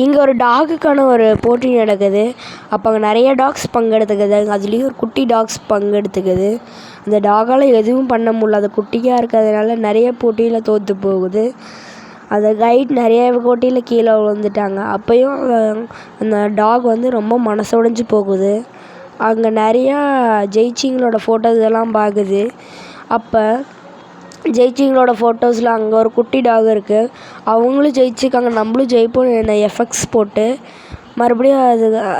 இங்கே ஒரு டாகுக்கான ஒரு போட்டி நடக்குது. அப்போ அங்கே நிறைய டாக்ஸ் பங்கெடுத்துக்குது. அதுலேயும் ஒரு குட்டி டாக்ஸ் பங்கெடுத்துக்குது. அந்த டாகால் எதுவும் பண்ண முடியல. அது குட்டியாக இருக்கிறதுனால நிறைய போட்டியில் தோற்று போகுது. அந்த கைட் நிறைய போட்டியில் கீழே விழுந்துட்டாங்க. அப்போயும் அந்த டாக் வந்து ரொம்ப மனசொடைஞ்சு போகுது. அங்கே நிறையா ஜெயிச்சிங்களோட ஃபோட்டோஸ் எல்லாம் பார்க்குது. அப்போ ஜெயிச்சிங்களோட ஃபோட்டோஸில் அங்கே ஒரு குட்டி டாக் இருக்குது. அவங்களும் ஜெயிச்சிருக்காங்க, நம்மளும் ஜெயிப்போம் எஃபெக்ட்ஸ் போட்டு மறுபடியும்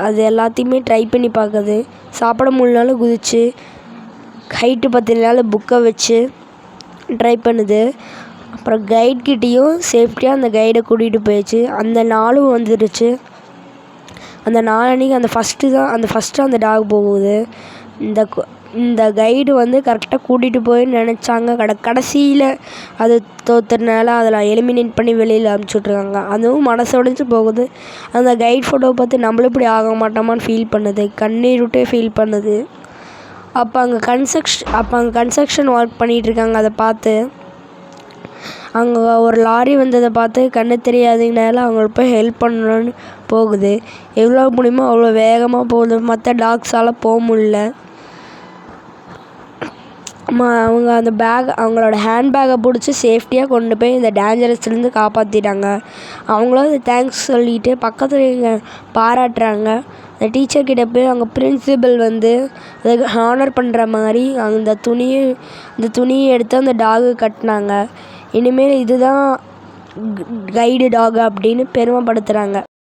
அது எல்லாத்தையுமே ட்ரை பண்ணி பார்க்குது. சாப்பிட முடியலனாலும் குதிச்சு ஹைட்டு பத்தலைனால புக்கை வச்சு ட்ரை பண்ணுது. அப்புறம் கைட்கிட்டேயும் சேஃப்டியாக அந்த கைடை கூட்டிகிட்டு போயிடுச்சு. அந்த நாளும் வந்துடுச்சு. அந்த நாளன்னைக்கு அந்த ஃபஸ்ட்டு அந்த டாக் போகுது. இந்த கைடு வந்து கரெக்டாக கூட்டிகிட்டு போய் நினச்சாங்க. கடைசியில் அது தோற்றுறதுனால அதில் எலிமினேட் பண்ணி வெளியில் அனுப்பிச்சுட்ருக்காங்க. அதுவும் மனசொடைஞ்சு போகுது. அந்த கைட் ஃபோட்டோவை பார்த்து நம்மளும் இப்படி ஆக மாட்டோமான்னு ஃபீல் பண்ணுது, கண்ணீர் விட்டே ஃபீல் பண்ணுது. அப்போ அங்கே கன்ஸ்ட்ரக்ஷன் ஒர்க் பண்ணிகிட்ருக்காங்க. அதை பார்த்து அங்கே ஒரு லாரி வந்ததை பார்த்து கண்ணு தெரியாதனால அவங்களுக்கு போய் ஹெல்ப் பண்ணணுன்னு போகுது. எவ்வளோ முடியுமோ அவ்வளோ வேகமாக போகுது. மற்ற டாக்ஸால் போக முடியல. அவங்க அந்த அவங்களோட ஹேண்ட்பேக்கை பிடிச்சி சேஃப்டியாக கொண்டு போய் இந்த டேஞ்சரஸ்லேருந்து காப்பாற்றிட்டாங்க. அவங்களும் அது தேங்க்ஸ் சொல்லிட்டு பக்கத்தில் இங்கே பாராட்டுறாங்க. அந்த டீச்சர்கிட்ட போய் அவங்க பிரின்சிபல் வந்து அதுக்கு ஹானர் பண்ணுற மாதிரி அந்த துணியை எடுத்து அந்த டாகு கட்டினாங்க. இனிமேல் இதுதான் கைடு டாக் அப்படின்னு பெருமைப்படுத்துகிறாங்க.